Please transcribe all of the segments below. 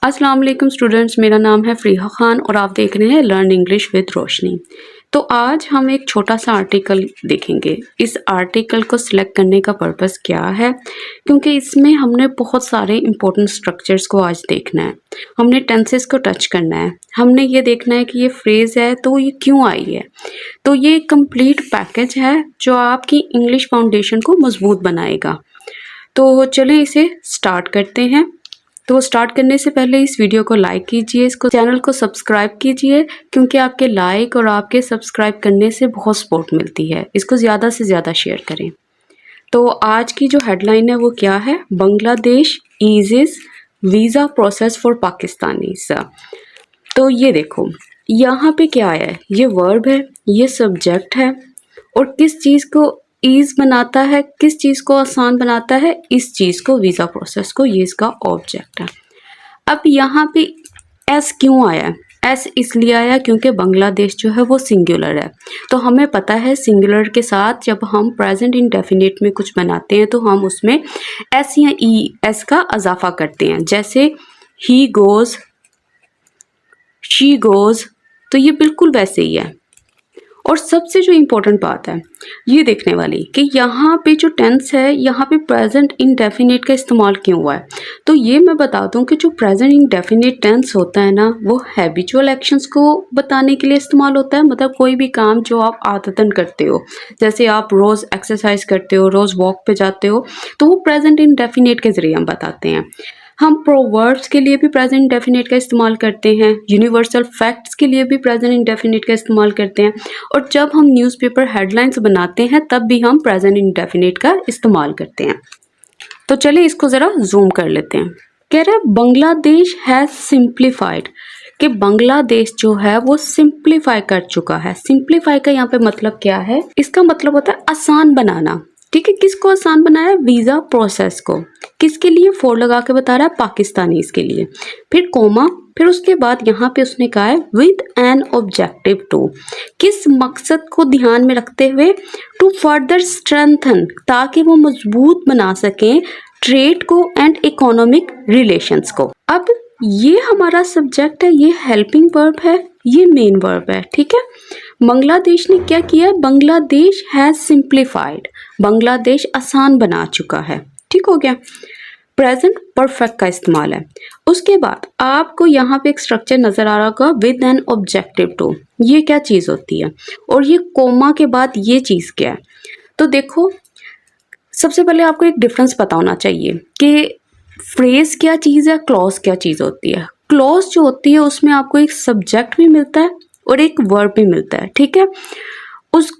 अस्सलाम वालेकुम स्टूडेंट्स, मेरा नाम है फ़रीहा ख़ान और आप देख रहे हैं लर्न इंग्लिश विद रोशनी। तो आज हम एक छोटा सा आर्टिकल देखेंगे। इस आर्टिकल को सिलेक्ट करने का पर्पस क्या है, क्योंकि इसमें हमने बहुत सारे इंपॉर्टेंट स्ट्रक्चर्स को आज देखना है। हमने टेंसेस को टच करना है, हमने ये देखना है कि ये फ्रेज़ है तो ये क्यों आई है। तो ये एक कंप्लीट पैकेज है जो आपकी इंग्लिश फाउंडेशन को मजबूत बनाएगा। तो चलें इसे स्टार्ट करते हैं। तो स्टार्ट करने से पहले इस वीडियो को लाइक कीजिए, इसको चैनल को सब्सक्राइब कीजिए, क्योंकि आपके लाइक और आपके सब्सक्राइब करने से बहुत सपोर्ट मिलती है। इसको ज़्यादा से ज़्यादा शेयर करें। तो आज की जो हेडलाइन है वो क्या है, Bangladesh eases visa process for Pakistanis. तो ये देखो यहाँ पे क्या है, ये वर्ब है, ये सब्जेक्ट है और किस चीज़ को ईज बनाता है, किस चीज़ को आसान बनाता है, इस चीज़ को वीज़ा प्रोसेस को, ये इसका ऑब्जेक्ट है। अब यहाँ पे एस क्यों आया, एस इसलिए आया क्योंकि बांग्लादेश जो है वो सिंगुलर है। तो हमें पता है सिंगुलर के साथ जब हम प्रेजेंट इंडेफिनिट में कुछ बनाते हैं तो हम उसमें एस या ई एस का इजाफा करते हैं। जैसे ही गोज़, शी गोज़, तो ये बिल्कुल वैसे ही है। और सबसे जो इम्पोर्टेंट बात है ये देखने वाली कि यहाँ पे जो टेंस है, यहाँ पे प्रेजेंट इंडेफिनिट का इस्तेमाल क्यों हुआ है। तो ये मैं बता दूँ कि जो प्रेजेंट इंडेफिनिट टेंस होता है ना, वो हैबिचुअल एक्शंस को बताने के लिए इस्तेमाल होता है। मतलब कोई भी काम जो आप आदतन करते हो, जैसे आप रोज़ एक्सरसाइज करते हो, रोज़ वॉक पे जाते हो, तो वो प्रेजेंट इंडेफिनिट के ज़रिए हम बताते हैं। हम प्रोवर्ब्स के लिए भी प्रेजेंट इंडेफिनिट का इस्तेमाल करते हैं, यूनिवर्सल फैक्ट्स के लिए भी प्रेजेंट इंडेफिनिट का इस्तेमाल करते हैं, और जब हम न्यूज़पेपर हेडलाइंस बनाते हैं तब भी हम प्रेजेंट इंडेफिनिट का इस्तेमाल करते हैं। तो चलिए इसको ज़रा जूम कर लेते हैं। कह रहा है बांग्लादेश हैज़ सिंप्लीफाइड, कि बांग्लादेश जो है वो सिंप्लीफाई कर चुका है। सिंप्लीफाई का यहाँ पे मतलब क्या है, इसका मतलब होता है आसान बनाना। ठीक है, किसको आसान बनाया, वीज़ा प्रोसेस को। किसके लिए, फोर लगा के बता रहा है, पाकिस्तानीज के लिए। फिर कोमा, फिर उसके बाद यहाँ पे उसने कहा है विद एन ऑब्जेक्टिव टू, किस मकसद को ध्यान में रखते हुए, टू फर्दर स्ट्रेंथन, ताकि वो मजबूत बना सकें ट्रेड को एंड इकोनॉमिक रिलेशंस को। अब ये हमारा सब्जेक्ट है, ये हेल्पिंग वर्ब है, ये मेन वर्ब है। ठीक है, बांग्लादेश ने क्या किया, बांग्लादेश हैज सिंप्लीफाइड, बांग्लादेश आसान बना चुका है। ठीक हो गया, प्रेजेंट परफेक्ट का इस्तेमाल है। उसके बाद आपको यहाँ पे एक स्ट्रक्चर नजर आ रहा होगा, विद एन ऑब्जेक्टिव टू। ये क्या चीज़ होती है और ये कोमा के बाद ये चीज़ क्या है। तो देखो, सबसे पहले आपको एक डिफरेंस पता होना चाहिए कि फ्रेज क्या चीज़ है, क्लॉज क्या चीज़ होती है। क्लॉज जो होती है उसमें आपको एक सब्जेक्ट भी मिलता है और एक वर्ब भी मिलता है। ठीक है,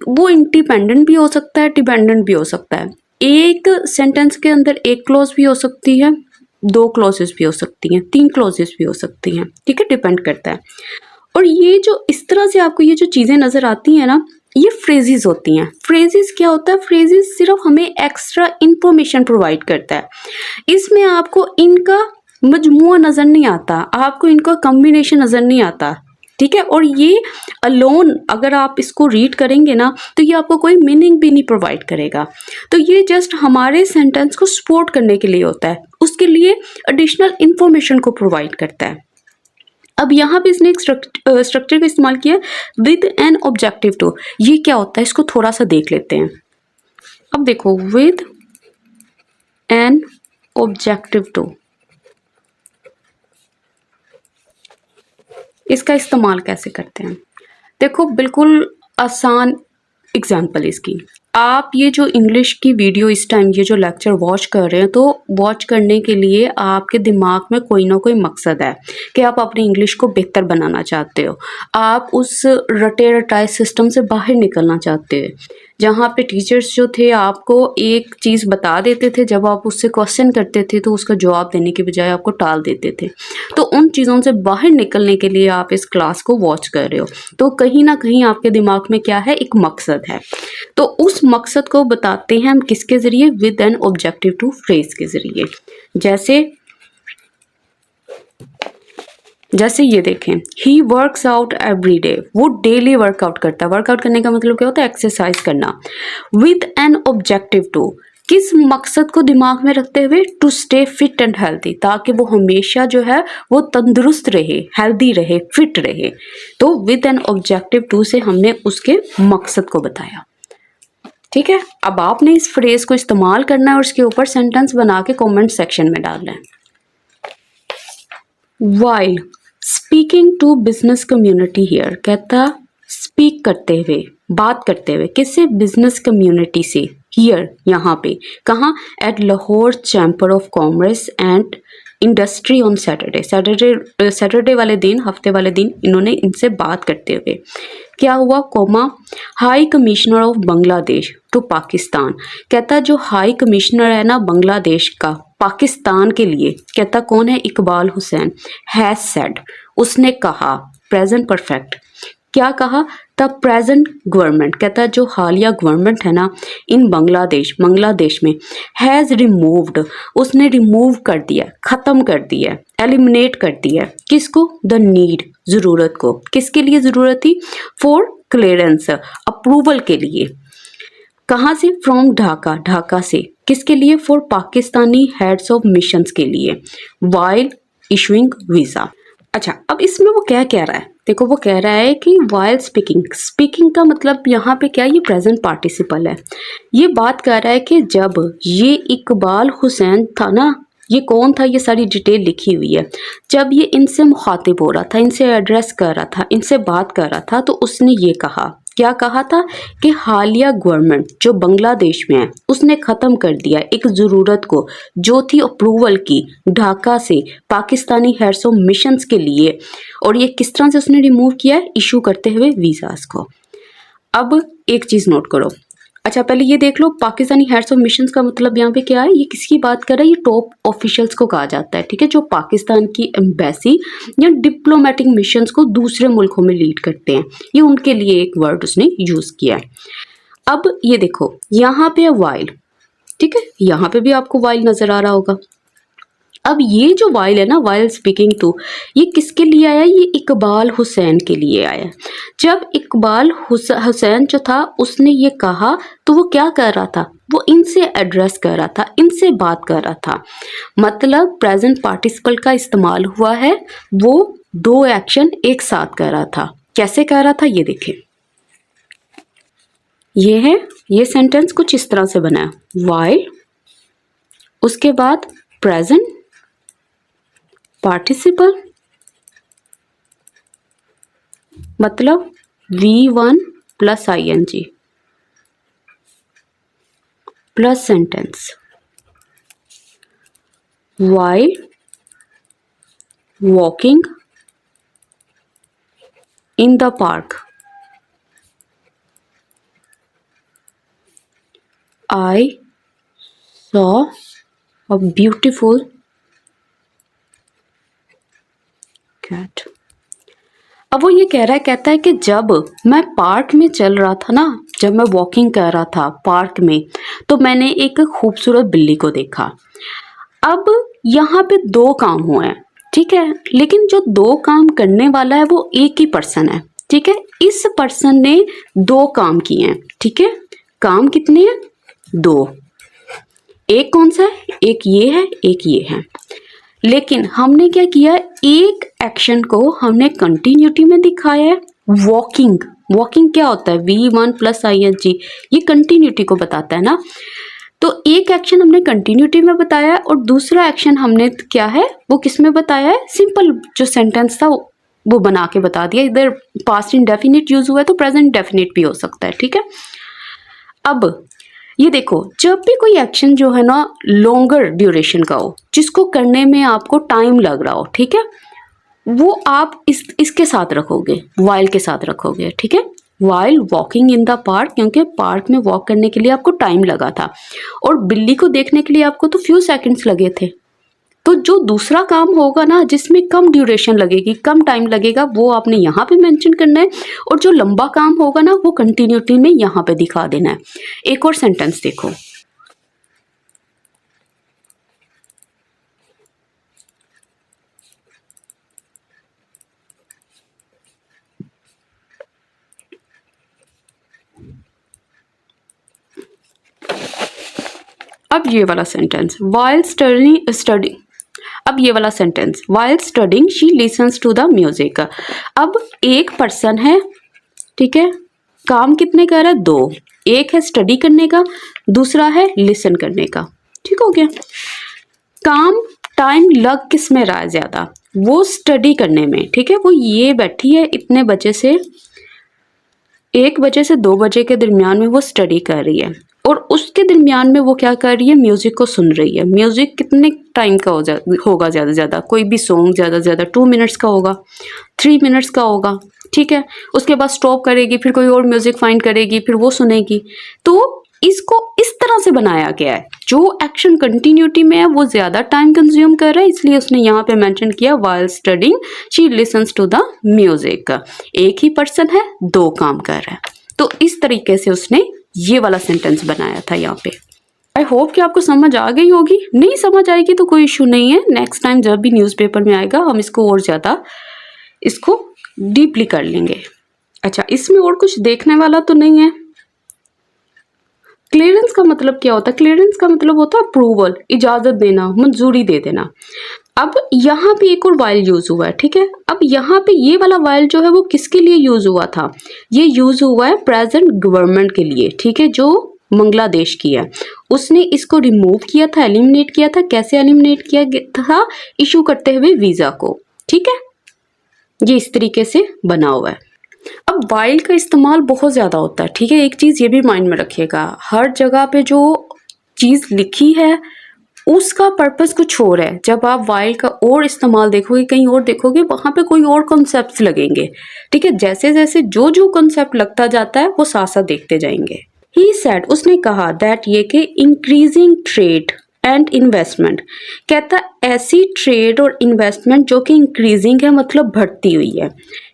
वो इंडिपेंडेंट भी हो सकता है, डिपेंडेंट भी हो सकता है। एक सेंटेंस के अंदर एक क्लॉज भी हो सकती है, दो क्लॉजेस भी हो सकती हैं, तीन क्लॉजेस भी हो सकती हैं। ठीक है, डिपेंड करता है। और ये जो इस तरह से आपको ये जो चीज़ें नज़र आती हैं ना, ये फ्रेजेस होती हैं। फ्रेजेस क्या होता है, फ्रेजेस सिर्फ हमें एक्स्ट्रा इंफॉर्मेशन प्रोवाइड करता है। इसमें आपको इनका मजमुआ नज़र नहीं आता, आपको इनका कॉम्बिनेशन नज़र नहीं आता। ठीक है, और ये अलोन अगर आप इसको रीड करेंगे ना तो ये आपको कोई मीनिंग भी नहीं प्रोवाइड करेगा। तो ये जस्ट हमारे सेंटेंस को सपोर्ट करने के लिए होता है, उसके लिए एडिशनल इंफॉर्मेशन को प्रोवाइड करता है। अब यहाँ पे इसने एक स्ट्रक्चर का इस्तेमाल किया, विद एन ऑब्जेक्टिव टू। ये क्या होता है, इसको थोड़ा सा देख लेते हैं। अब देखो, विद एन ऑब्जेक्टिव टू, इसका इस्तेमाल कैसे करते हैं। देखो, बिल्कुल आसान एग्जाम्पल इसकी। आप ये जो इंग्लिश की वीडियो इस टाइम ये जो लेक्चर वॉच कर रहे हैं, तो वॉच करने के लिए आपके दिमाग में कोई ना कोई मकसद है कि आप अपनी इंग्लिश को बेहतर बनाना चाहते हो। आप उस रटे रटाए सिस्टम से बाहर निकलना चाहते हो, जहाँ पे टीचर्स जो थे आपको एक चीज़ बता देते थे, जब आप उससे क्वेश्चन करते थे तो उसका जवाब देने के बजाय आपको टाल देते थे। तो उन चीज़ों से बाहर निकलने के लिए आप इस क्लास को वॉच कर रहे हो, तो कहीं ना कहीं आपके दिमाग में क्या है, एक मकसद है। तो उस मकसद को बताते हैं हम किसके ज़रिए, with an objective to phrase के ज़रिए। जैसे ये देखें, he works out every day, वो डेली वर्कआउट करता है। वर्कआउट करने का मतलब क्या होता है, एक्सरसाइज करना। विद एन ऑब्जेक्टिव टू, किस मकसद को दिमाग में रखते हुए? To stay fit and healthy, ताकि वो हमेशा जो है वो तंदुरुस्त रहे, हेल्दी रहे, फिट रहे। तो विद एन ऑब्जेक्टिव टू से हमने उसके मकसद को बताया। ठीक है, अब आपने इस फ्रेज को इस्तेमाल करना है और उसके ऊपर सेंटेंस बना के कमेंट सेक्शन में डालना है। While speaking to business community here, कहता स्पीक करते हुए, बात करते हुए, किससे? बिजनेस कम्युनिटी से। हियर यहाँ पे, कहाँ? At Lahore chamber of commerce and industry on Saturday. Saturday वाले दिन, हफ्ते वाले दिन इन्होंने इनसे बात करते हुए क्या हुआ? Comma high commissioner of Bangladesh to Pakistan, कहता जो हाई कमिश्नर है ना बांग्लादेश का पाकिस्तान के लिए, कहता कौन है? इकबाल हुसैन। हैज सेड, उसने कहा। प्रेजेंट परफेक्ट, क्या कहा? द प्रेजेंट गवर्नमेंट, कहता जो हालिया गवर्नमेंट है ना इन बांग्लादेश में, हैज़ रिमूव्ड, उसने रिमूव कर दिया, ख़त्म कर दिया, एलिमिनेट कर दिया। किसको? द नीड, ज़रूरत को। किसके लिए ज़रूरत थी? फॉर क्लियरेंस, अप्रूवल के लिए। कहाँ से? फ्रॉम ढाका, ढाका से। किसके लिए? For Pakistani heads of missions के लिए, वाइल इशूइंग वीज़ा। अच्छा, अब इसमें वो क्या कह रहा है? देखो, वो कह रहा है कि वाइल स्पीकिंग, स्पीकिंग का मतलब यहाँ पे क्या है? ये प्रेजेंट पार्टिसिपल है। ये बात कर रहा है कि जब ये इकबाल हुसैन था ना, ये कौन था? ये सारी डिटेल लिखी हुई है। जब ये इनसे मुखातिब हो रहा था, इनसे एड्रेस कर रहा था, इनसे बात कर रहा था, तो उसने ये कहा, क्या कहा था? कि हालिया गवर्नमेंट जो बांग्लादेश में है उसने ख़त्म कर दिया एक ज़रूरत को जो थी अप्रूवल की, ढाका से पाकिस्तानी हेड्स ऑफ मिशंस के लिए। और ये किस तरह से उसने रिमूव किया है? इशू करते हुए वीज़ास को। अब एक चीज़ नोट करो। अच्छा, पहले ये देख लो, पाकिस्तानी हेड्स ऑफ मिशंस का मतलब यहाँ पे क्या है? ये किसकी बात कर रहा है? ये टॉप ऑफिशियल्स को कहा जाता है, ठीक है, जो पाकिस्तान की एम्बेसी या डिप्लोमेटिक मिशंस को दूसरे मुल्कों में लीड करते हैं। ये उनके लिए एक वर्ड उसने यूज़ किया है। अब ये देखो, यहाँ पे है वाइल, ठीक है, यहाँ पे भी आपको वाइल नज़र आ रहा होगा। अब ये जो वाइल है ना, वाइल स्पीकिंग टू, ये किसके लिए आया? ये इकबाल हुसैन के लिए आया। जब इकबाल हुसैन जो था उसने ये कहा, तो वो क्या कर रहा था? वो इनसे एड्रेस कर रहा था, इनसे बात कर रहा था। मतलब प्रेजेंट पार्टिसिपल का इस्तेमाल हुआ है। वो दो एक्शन एक साथ कर रहा था। कैसे कर रहा था? ये देखें, ये है, ये सेंटेंस कुछ इस तरह से बना है, वाइल, उसके बाद प्रेजेंट पार्टिसिपल, मतलब V1 plus ING plus sentence, while walking in the park I saw a beautiful cat। अब वो ये कह रहा है, कहता है कि जब मैं पार्क में चल रहा था ना, जब मैं वॉकिंग कर रहा था पार्क में, तो मैंने एक खूबसूरत बिल्ली को देखा। अब यहाँ पे दो काम हुए हैं, ठीक है, लेकिन जो दो काम करने वाला है वो एक ही पर्सन है, ठीक है। इस पर्सन ने दो काम किए हैं, ठीक है। काम कितने हैं? दो। एक कौन सा है? एक ये है, एक ये है। लेकिन हमने क्या किया, एक एक्शन को हमने कंटिन्यूटी में दिखाया है। वॉकिंग, वॉकिंग क्या होता है? V1 प्लस ING, ये कंटिन्यूटी को बताता है ना। तो एक एक्शन हमने कंटिन्यूटी में बताया और दूसरा एक्शन हमने क्या है वो किस में बताया है? सिंपल जो सेंटेंस था वो बना के बता दिया। इधर पास्ट इंडेफिनिट यूज हुआ है तो प्रेजेंट डेफिनिट भी हो सकता है, ठीक है। अब ये देखो, जब भी कोई एक्शन जो है ना लॉन्गर ड्यूरेशन का हो, जिसको करने में आपको टाइम लग रहा हो, ठीक है, वो आप इसके साथ रखोगे, वाइल के साथ रखोगे, ठीक है। While walking in the park, क्योंकि पार्क में वॉक करने के लिए आपको टाइम लगा था और बिल्ली को देखने के लिए आपको तो फ्यू सेकंड्स लगे थे। तो जो दूसरा काम होगा ना जिसमें कम ड्यूरेशन लगेगी, कम टाइम लगेगा, वो आपने यहाँ पे मेंशन करना है। और जो लंबा काम होगा ना वो कंटिन्यूटी में यहाँ पे दिखा देना है। एक और सेंटेंस देखो, अब ये वाला सेंटेंस, वाइल स्टडी, अब ये वाला sentence, while studying she listens to the music. अब एक पर्सन है, ठीक है, काम कितने कर रहा है? 2, एक है स्टडी करने का, दूसरा है लिसन करने का, ठीक हो गया। काम टाइम लग किस में रहा है ज़्यादा? वो स्टडी करने में, ठीक है। वो ये बैठी है इतने बजे से 1 बजे से 2 बजे के दरमियान में वो स्टडी कर रही है, और उसके दरमियान में वो क्या कर रही है? म्यूज़िक को सुन रही है। म्यूज़िक कितने टाइम का होगा ज़्यादा से ज़्यादा? कोई भी सॉन्ग ज़्यादा से ज़्यादा 2 मिनट्स का होगा, 3 मिनट्स का होगा, ठीक है। उसके बाद स्टॉप करेगी, फिर कोई और म्यूज़िक फाइंड करेगी, फिर वो सुनेगी। तो इसको इस तरह से बनाया गया है, जो एक्शन कंटिन्यूटी में है वो ज़्यादा टाइम कंज्यूम कर रहा है, इसलिए उसने यहाँ पे मेंशन किया while studying she listens to the music. एक ही पर्सन है, 2 काम कर रहा है, तो इस तरीके से उसने ये वाला सेंटेंस बनाया था यहाँ पे। आई होप कि आपको समझ आ गई होगी। नहीं समझ आएगी तो कोई इशू नहीं है, नेक्स्ट टाइम जब भी न्यूज़पेपर में आएगा हम इसको और ज़्यादा इसको डीपली कर लेंगे। अच्छा, इसमें और कुछ देखने वाला तो नहीं है। क्लियरेंस का मतलब क्या होता है? क्लियरेंस का मतलब होता है अप्रूवल, इजाज़त देना, मंजूरी दे देना। अब यहाँ पे एक और वाइल यूज़ हुआ है, ठीक है। अब यहाँ पे ये वाला वाइल जो है वो किसके लिए यूज़ हुआ था? ये यूज़ हुआ है प्रेजेंट गवर्नमेंट के लिए, ठीक है, जो बांग्लादेश की है। उसने इसको रिमूव किया था, एलिमिनेट किया था। कैसे एलिमिनेट किया था? इशू करते हुए वीज़ा को, ठीक है। ये इस तरीके से बना हुआ है। अब वाइल का इस्तेमाल बहुत ज़्यादा होता है, ठीक है। एक चीज़ ये भी माइंड में रखिएगा, हर जगह पे जो चीज़ लिखी है उसका पर्पस कुछ और है। जब आप वाइल का और इस्तेमाल देखोगे, कहीं और देखोगे, वहाँ पे कोई और कॉन्सेप्ट लगेंगे, ठीक है। जैसे जैसे जो जो कॉन्सेप्ट लगता जाता है वो साथ साथ देखते जाएंगे। ही सेड, उसने कहा, दैट ये कि इंक्रीजिंग ट्रेड एंड इन्वेस्टमेंट, कहता ऐसी ट्रेड और इन्वेस्टमेंट जो कि इंक्रीजिंग है, मतलब बढ़ती हुई है,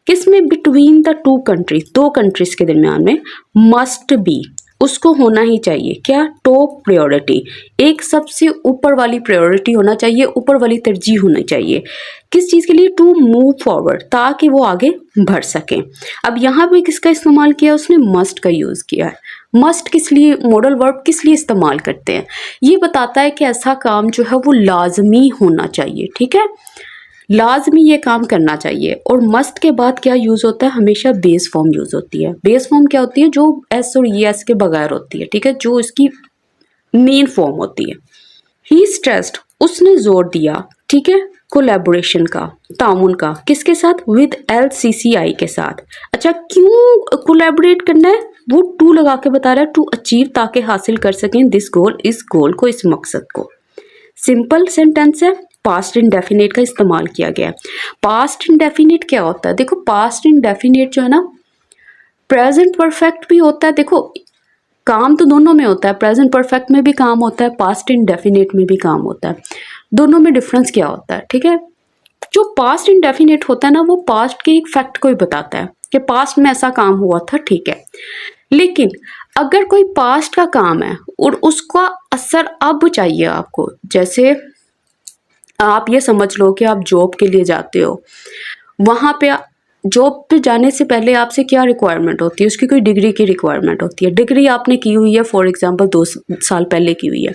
किसमें? बिटवीन द 2 कंट्रीज, 2 कंट्रीज के दरमियान में, मस्ट बी, उसको होना ही चाहिए। क्या? टॉप प्रायोरिटी, एक सबसे ऊपर वाली प्रायोरिटी होना चाहिए, ऊपर वाली तरजीह होनी चाहिए। किस चीज़ के लिए? टू मूव फॉरवर्ड, ताकि वो आगे बढ़ सकें। अब यहाँ पे किसका इस्तेमाल किया? उसने मस्ट का यूज़ किया है। मस्ट किस लिए, मॉडल वर्ब किस लिए इस्तेमाल करते हैं? ये बताता है कि ऐसा काम जो है वो लाजमी होना चाहिए, ठीक है, लाजमी ये काम करना चाहिए। और मस्ट के बाद क्या यूज़ होता है? हमेशा बेस फॉर्म यूज़ होती है। बेस फॉर्म क्या होती है? जो एस और एस के बगैर होती है, ठीक है, जो इसकी मेन फॉर्म होती है। ही स्ट्रेस्ड, उसने जोर दिया, ठीक है, कोलैबोरेशन का, ताउन का, किसके साथ? विद LCCI के साथ। अच्छा, क्यों कोलैबोरेट करना है? वो टू लगा के बता रहा है, टू अचीव, ताकि हासिल कर सकें दिस गोल, इस गोल को, इस मकसद को। सिंपल सेंटेंस है, पास्ट इंडेफिनिट का इस्तेमाल किया गया है। पास्ट इंडेफिनिट क्या होता है? देखो, पास्ट इंडेफिनिट जो है ना, प्रेजेंट परफेक्ट भी होता है। देखो, काम तो दोनों में होता है, प्रेजेंट परफेक्ट में भी काम होता है, पास्ट इंडेफिनिट में भी काम होता है। दोनों में डिफरेंस क्या होता है? ठीक है, जो पास्ट इंडेफिनिट होता है ना, वो पास्ट के एक फैक्ट को ही बताता है कि पास्ट में ऐसा काम हुआ था, ठीक है। लेकिन अगर कोई पास्ट का काम है और उसका असर अब चाहिए आपको, जैसे आप ये समझ लो कि आप जॉब के लिए जाते हो, वहाँ पे जॉब पे जाने से पहले आपसे क्या रिक्वायरमेंट होती है? उसकी कोई डिग्री की रिक्वायरमेंट होती है। डिग्री आपने की हुई है, फॉर एग्जांपल 2 साल पहले की हुई है,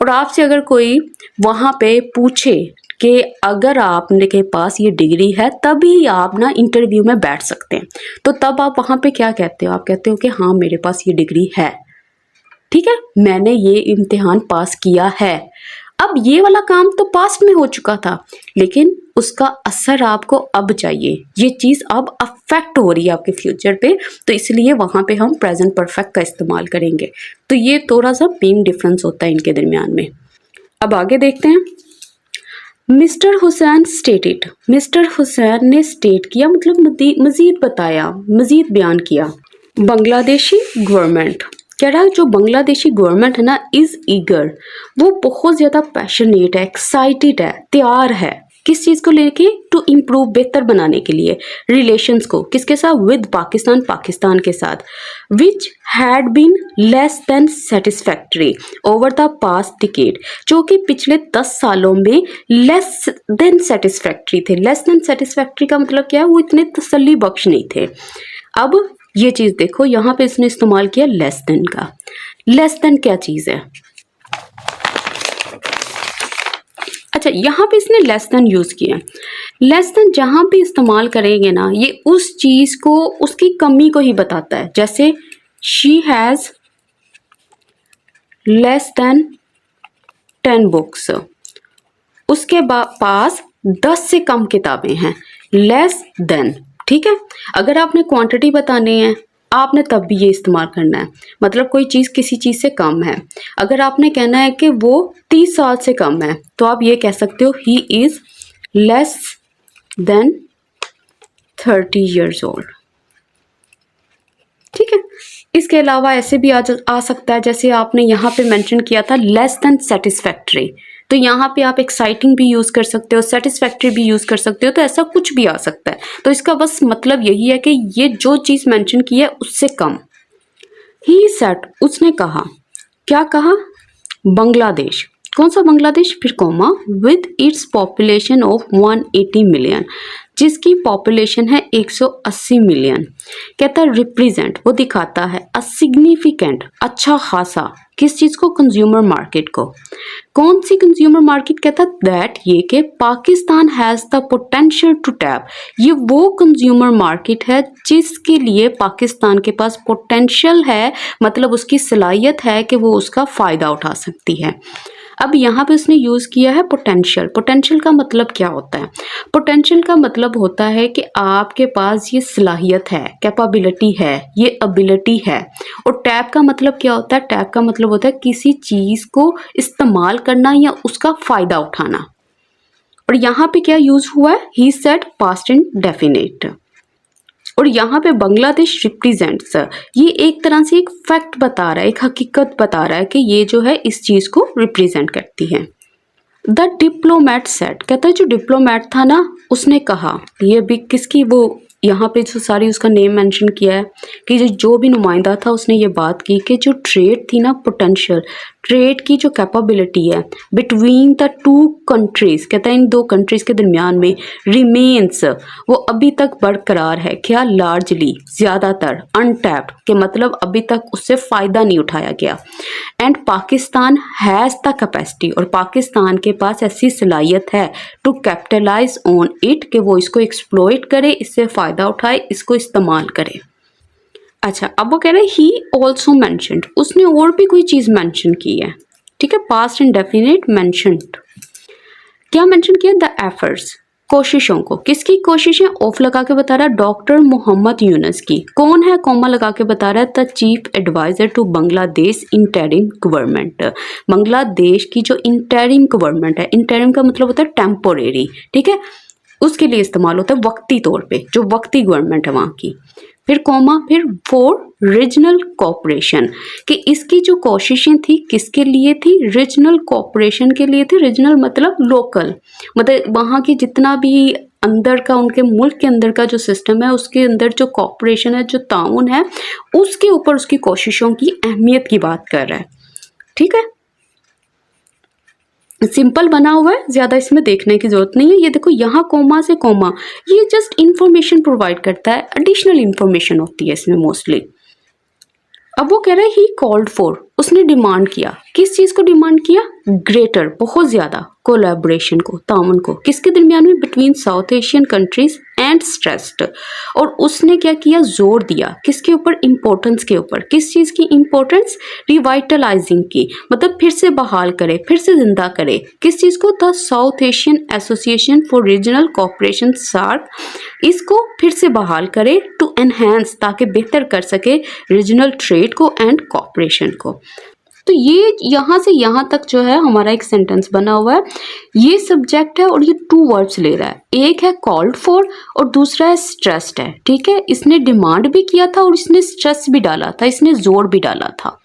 और आपसे अगर कोई वहाँ पे पूछे कि अगर आपने के पास ये डिग्री है तभी आप ना इंटरव्यू में बैठ सकते हैं, तो तब आप वहाँ पे क्या कहते हो? आप कहते हो कि हाँ, मेरे पास ये डिग्री है, ठीक है, मैंने ये इम्तिहान पास किया है। अब ये वाला काम तो पास्ट में हो चुका था, लेकिन उसका असर आपको अब चाहिए, ये चीज़ अब अफेक्ट हो रही है आपके फ्यूचर पे, तो इसलिए वहाँ पे हम प्रेजेंट परफेक्ट का इस्तेमाल करेंगे। तो ये थोड़ा सा मेन डिफरेंस होता है इनके दरमियान में। अब आगे देखते हैं। Mister Hussain stated, mister Hussain ने स्टेट किया, मतलब मज़ीद बताया, मज़ीद बयान किया। बांग्लादेशी गवर्नमेंट कह रहा है, जो बांग्लादेशी गवर्नमेंट है ना, इज़ ईगर, वो बहुत ज़्यादा पैशनेट है, एक्साइटेड है, तैयार है, किस चीज़ को लेके? टू इम्प्रूव, बेहतर बनाने के लिए रिलेशंस को, किसके साथ? विद पाकिस्तान, पाकिस्तान के साथ। Which had been less than satisfactory over the past decade, जो कि पिछले 10 सालों में लेस देन सेटिस्फैक्ट्री थे। लेस देन सेटिस्फैक्ट्री का मतलब क्या है? वो इतने तसल्ली बख्श नहीं थे। अब ये चीज़ देखो, यहाँ पे इसने इस्तेमाल किया लेस देन का। लेस देन क्या चीज़ है? अच्छा, यहाँ पे इसने लेस देन यूज किया। लेस देन जहाँ भी इस्तेमाल करेंगे ना, ये उस चीज को, उसकी कमी को ही बताता है। जैसे she has less than 10 books, उसके पास 10 से कम किताबें हैं। लेस देन, ठीक है। अगर आपने क्वांटिटी बताने हैं, आपने तब भी ये इस्तेमाल करना है। मतलब कोई चीज़ किसी चीज़ से कम है। अगर आपने कहना है कि वो 30 साल से कम है, तो आप ये कह सकते हो he is less than 30 years old, ठीक है। इसके अलावा ऐसे भी आ सकता है, जैसे आपने यहाँ पे मेंशन किया था लेस देन सेटिस्फैक्ट्री, तो यहाँ पे आप एक्साइटिंग भी यूज़ कर सकते हो, सेटिस्फैक्ट्री भी यूज़ कर सकते हो, तो ऐसा कुछ भी आ सकता है। तो इसका बस मतलब यही है कि ये जो चीज़ मेंशन की है उससे कम। ही सेड, उसने कहा, क्या कहा? बांग्लादेश, कौन सा बांग्लादेश, फिर comma, with its population of 180 million, जिसकी पॉपुलेशन है 180 मिलियन। कहता है रिप्रेजेंट, वो दिखाता है, अ सिग्निफिकेंट, अच्छा खासा, किस चीज़ को? कंज्यूमर मार्केट को। कौन सी कंज्यूमर मार्केट? कहता है दैट, ये कि Pakistan has the potential to tap, ये वो कंज्यूमर मार्केट है जिसके लिए पाकिस्तान के पास पोटेंशियल है, मतलब उसकी सलाहियत है कि वो उसका फ़ायदा उठा सकती है। अब यहाँ पे उसने यूज़ किया है पोटेंशियल। पोटेंशियल का मतलब क्या होता है? पोटेंशियल का मतलब होता है कि आपके पास ये सलाहियत है, कैपेबिलिटी है, ये एबिलिटी है। और टैप का मतलब क्या होता है? टैप का मतलब होता है किसी चीज़ को इस्तेमाल करना या उसका फ़ायदा उठाना। और यहाँ पे क्या यूज़ हुआ है? He said past indefinite. और यहाँ पे बांग्लादेश रिप्रेजेंट्स, ये एक तरह से एक फैक्ट बता रहा है, एक हकीकत बता रहा है कि ये जो है इस चीज़ को रिप्रेजेंट करती है। द डिप्लोमैट सेट, कहता है जो डिप्लोमैट था ना, उसने कहा, ये भी किसकी, वो यहाँ पे जो सारी उसका नेम मेंशन किया है कि जो भी नुमाइंदा था उसने ये बात की कि जो ट्रेड थी ना, पोटेंशियल ट्रेड की जो कैपेबिलिटी है बिटवीन द टू कंट्रीज, कहता है इन दो कंट्रीज के दरमियान में, रिमेन्स, वो अभी तक बरकरार है। क्या? लार्जली, ज़्यादातर, अनटैप्ड, के मतलब अभी तक उससे फ़ायदा नहीं उठाया गया। And Pakistan has the capacity, और पाकिस्तान के पास ऐसी सलाहियत है टू कैपिटलाइज ऑन इट, कि वो इसको एक्सप्लॉइट करे, इससे फ़ायदा उठाए, इसको इस्तेमाल करे। अच्छा, अब वो कह रहे हैं ही ऑल्सो मैंशनड, उसने और भी कोई चीज़ मैंशन की है, ठीक है। पास्ट इंडेफिनिट मैंशनड, क्या मेंशन किया? द एफर्ट्स, कोशिशों को। किसकी कोशिशें? ऑफ लगा के बता रहा है डॉक्टर मोहम्मद यूनुस की। कौन है? कॉमा लगा के बता रहा है the chief adviser to Bangladesh interim government. Bangladesh की जो इंटरिम गवर्नमेंट है, इंटरिम का मतलब होता है टेम्पोरेरी, ठीक है, उसके लिए इस्तेमाल होता है वक्ती तौर पे, जो वक्ती गवर्नमेंट है वहाँ की। फिर कॉमा, फिर फॉर रीजनल कोऑपरेशन, कि इसकी जो कोशिशें थी किसके लिए थी? रीजनल कोऑपरेशन के लिए थी। रीजनल मतलब लोकल, मतलब वहाँ की जितना भी अंदर का, उनके मुल्क के अंदर का जो सिस्टम है, उसके अंदर जो कोऑपरेशन है, जो ताउन है, उसके ऊपर उसकी कोशिशों की अहमियत की बात कर रहा है, ठीक है। सिंपल बना हुआ है, ज़्यादा इसमें देखने की ज़रूरत नहीं है। ये देखो, यहाँ कोमा से कोमा, ये जस्ट इंफॉर्मेशन प्रोवाइड करता है, एडिशनल इंफॉर्मेशन होती है इसमें मोस्टली। अब वो कह रहा है ही कॉल्ड फॉर, उसने डिमांड किया, किस चीज़ को डिमांड किया? ग्रेटर, बहुत ज़्यादा, कोलैबोरेशन को, ताउन को, किसके दरमियान में? Between south Asian countries and stressed. और उसने क्या किया? जोर दिया, किसके ऊपर? इम्पोर्टेंस के ऊपर। किस चीज़ की इम्पोर्टेंस? रिवाइटलाइजिंग की, मतलब फिर से बहाल करे, फिर से जिंदा करे, किस चीज़ को? The South Asian association for regional cooperation, SAARC, इसको फिर से बहाल करे, टू एनहेंस, ताकि बेहतर कर सके रीजनल ट्रेड को एंड कोऑपरेशन को। तो ये यहाँ से यहाँ तक जो है हमारा एक सेंटेंस बना हुआ है। ये सब्जेक्ट है और ये 2 वर्ड्स ले रहा है, एक है कॉल्ड फॉर और दूसरा है स्ट्रेस्ड है, ठीक है। इसने डिमांड भी किया था और इसने स्ट्रेस भी डाला था, इसने जोर भी डाला था,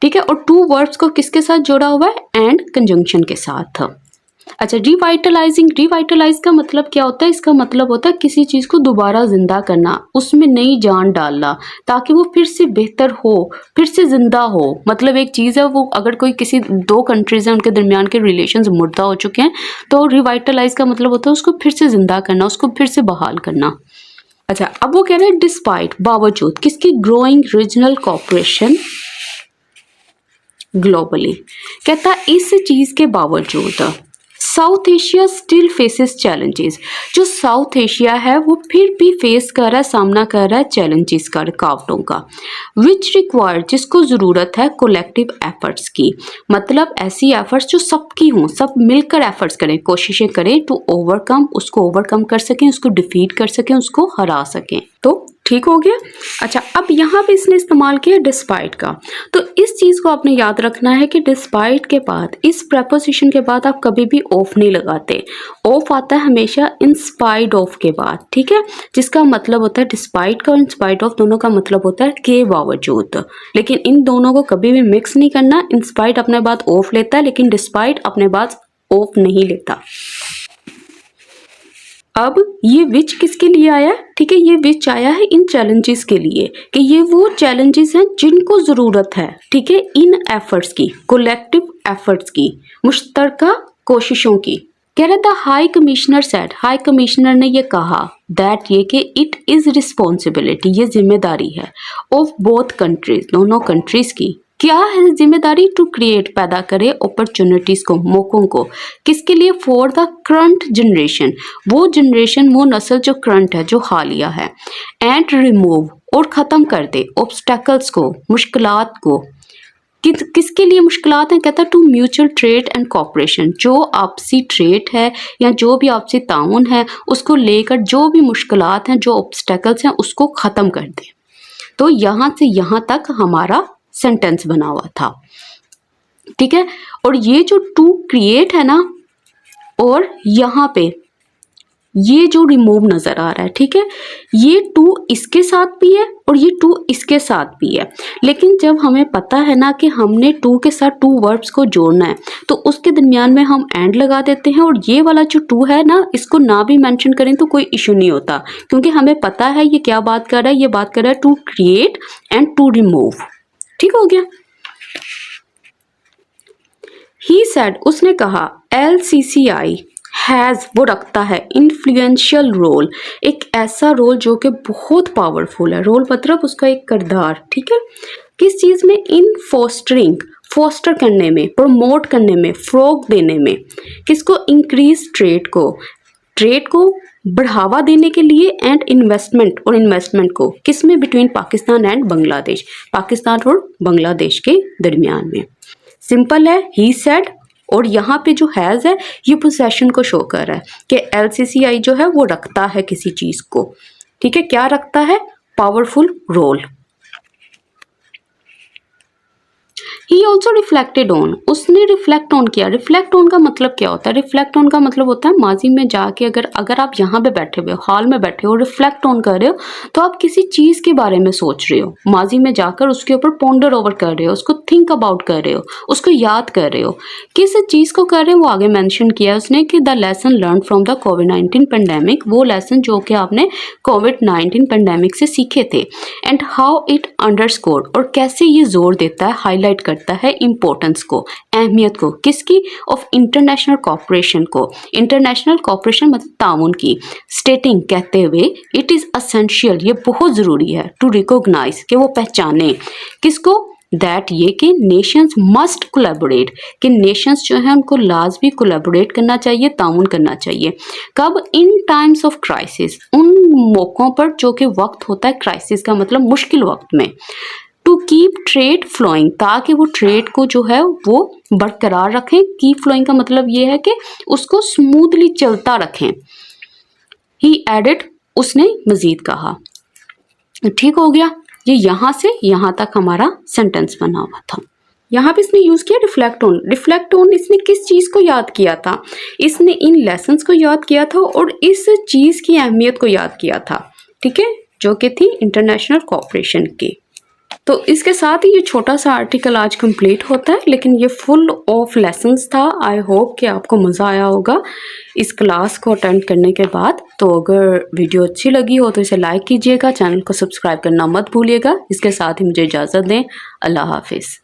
ठीक है। और 2 वर्ड्स को किसके साथ जोड़ा हुआ है? एंड कंजंक्शन के साथ। अच्छा, रिवाइटलाइजिंग, रिवाइटलाइज का मतलब क्या होता है? इसका मतलब होता है किसी चीज़ को दोबारा जिंदा करना, उसमें नई जान डालना, ताकि वो फिर से बेहतर हो, फिर से जिंदा हो। मतलब एक चीज़ है, वो अगर कोई किसी 2 कंट्रीज हैं, उनके दरमियान के रिलेशंस मुर्दा हो चुके हैं, तो रिवाइटलाइज का मतलब होता है उसको फिर से जिंदा करना, उसको फिर से बहाल करना। अच्छा, अब वो कह रहे हैं डिस्पाइट, बावजूद, किसकी? Growing regional cooperation globally. कहता इस चीज़ के बावजूद, south Asia still faces challenges. जो साउथ एशिया है वो फिर भी फेस कर रहा है, सामना कर रहा है चैलेंजेस का, रुकावटों का। विच रिक्वायर, जिसको ज़रूरत है कलेक्टिव एफर्ट्स की, मतलब ऐसी एफर्ट्स जो सबकी हों, सब मिलकर एफर्ट्स करें, कोशिशें करें टू ओवरकम, उसको ओवरकम कर सकें, उसको डिफीट कर सकें, उसको हरा सकें। तो ठीक हो गया। अच्छा, अब यहाँ पे इसने इस्तेमाल किया डिस्पाइट का। तो इस चीज़ को आपने याद रखना है कि डिस्पाइट के बाद, इस प्रपोजिशन के बाद आप कभी भी ऑफ नहीं लगाते। ऑफ आता है हमेशा इन स्पाइट ऑफ के बाद, ठीक है, जिसका मतलब होता है डिस्पाइट का और इन स्पाइट ऑफ दोनों का मतलब होता है के बावजूद। लेकिन इन दोनों को कभी भी मिक्स नहीं करना। इन स्पाइट अपने बाद ऑफ लेता है, लेकिन डिस्पाइट अपने बाद ऑफ नहीं लेता। अब ये विच किसके लिए आया है, ठीक है, ये विच आया है इन चैलेंजेस के लिए, कि ये वो चैलेंजेस हैं जिनको ज़रूरत है, ठीक है, इन एफर्ट्स की, कलेक्टिव एफर्ट्स की, मुश्तरका कोशिशों की। कह रहा था high commissioner said, high commissioner ने ये कहा दैट, ये कि इट इज़ रिस्पॉन्सिबिलिटी, ये जिम्मेदारी है, ऑफ बोथ कंट्रीज, दोनों कंट्रीज की। क्या है जिम्मेदारी? टू क्रिएट, पैदा करे, अपॉर्चुनिटीज को, मौकों को, किसके लिए? फॉर द करंट जनरेशन, वो जनरेशन, वो नस्ल जो करंट है, जो हालिया है। एंड रिमूव, और ख़त्म कर दे, ऑब्स्टेकल्स को, मुश्किलात को। किसके लिए मुश्किलात हैं? कहता है to mutual trade and cooperation, जो आपसी ट्रेड है या जो भी आपसी ताउन है, उसको लेकर जो भी मुश्किलात हैं, जो ऑब्स्टेकल्स हैं, उसको ख़त्म कर दे। तो यहाँ से यहाँ तक हमारा सेंटेंस बना हुआ था, ठीक है। और ये जो टू क्रिएट है ना, और यहाँ पे ये जो रिमूव नज़र आ रहा है, ठीक है, ये टू इसके साथ भी है और ये टू इसके साथ भी है। लेकिन जब हमें पता है ना कि हमने टू के साथ टू वर्ब्स को जोड़ना है, तो उसके दरमियान में हम एंड लगा देते हैं। और ये वाला जो टू है ना, इसको ना भी मेंशन करें तो कोई इशू नहीं होता, क्योंकि हमें पता है ये क्या बात कर रहा है। ये बात कर रहा है to create and to remove, ठीक हो गया। ही सेड, उसने कहा, LCCI हैज़, वो रखता है, इन्फ्लुएंशियल रोल, एक ऐसा रोल जो कि बहुत पावरफुल है। रोल मतलब उसका एक किरदार, ठीक है, किस चीज़ में? इन फोस्टरिंग, फोस्टर करने में, प्रमोट करने में, फ्रोग देने में। किसको? इंक्रीज ट्रेड को, ट्रेड को बढ़ावा देने के लिए, एंड इन्वेस्टमेंट, और इन्वेस्टमेंट को किस में? बिटवीन पाकिस्तान एंड बांग्लादेश, पाकिस्तान और बांग्लादेश के दरमियान में। सिंपल है, ही सेड, और यहाँ पे जो हैज़ है ये पोजेशन को शो कर रहा है कि LCCI जो है वो रखता है किसी चीज़ को, ठीक है, क्या रखता है? Powerful role. He also reflected on, उसने रिफ्लेक्ट ऑन किया। रिफ्लेक्ट ऑन का मतलब क्या होता है? रिफ्लेक्ट ऑन का मतलब होता है माजी में जाके, अगर आप यहाँ पे बैठे हुए हो, हॉल में बैठे हो, रिफ्लेक्ट ऑन कर रहे हो, तो आप किसी चीज़ के बारे में सोच रहे हो, माजी में जाकर उसके ऊपर पॉन्डर ओवर कर रहे हो, उसको थिंक अबाउट कर रहे हो, उसको याद कर रहे हो। किस चीज़ को कर रहे हो वो आगे मैंशन किया उसने कि the lesson learn from the covid pandemic, वो लेसन जो कि आपने कोविड-19 पेंडेमिक से सीखे थे। एंड हाउ इट अंडरस्कोर, और कैसे ये जोर देता है, हाईलाइट करता है इम्पोर्टेंस को, अहमियत को, किसकी? ऑफ इंटरनेशनल कॉपरेशन को, इंटरनेशनल कॉपरेशन मतलब ताउन की। स्टेटिंग, कहते हुए, इट इज़ असेंशियल, ये बहुत ज़रूरी है, टू रिकॉग्नाइज, कि वो पहचाने, किसको? दैट, ये कि नेशंस मस्ट कोलैबोरेट, कि नेशंस जो है उनको लाजमी कोलैबोरेट करना चाहिए, ताउन करना चाहिए। कब? इन टाइम्स ऑफ क्राइसिस, उन मौक़ों पर जो कि वक्त होता है क्राइसिस का मतलब मुश्किल वक्त में। टू कीप ट्रेड फ्लोइंग, ताकि वो ट्रेड को जो है वो बरकरार रखें। कीप फ्लोइंग का मतलब ये है कि उसको स्मूथली चलता रखें। ही एडेड, उसने मजीद कहा, ठीक हो गया। ये यहाँ से यहाँ तक हमारा सेंटेंस बना हुआ था। यहाँ पे इसने यूज़ किया रिफ्लेक्ट ऑन। रिफ्लेक्ट ऑन इसने किस चीज़ को याद किया था? इसने इन लेसन्स को याद किया था और इस चीज़ की अहमियत को याद किया था, ठीक है, जो कि थी इंटरनेशनल कॉपरेशन की। तो इसके साथ ही ये छोटा सा आर्टिकल आज कंप्लीट होता है, लेकिन ये फुल ऑफ लेसन्स था। आई होप कि आपको मज़ा आया होगा इस क्लास को अटेंड करने के बाद। तो अगर वीडियो अच्छी लगी हो तो इसे लाइक कीजिएगा, चैनल को सब्सक्राइब करना मत भूलिएगा। इसके साथ ही मुझे इजाज़त दें। अल्लाह हाफिज़।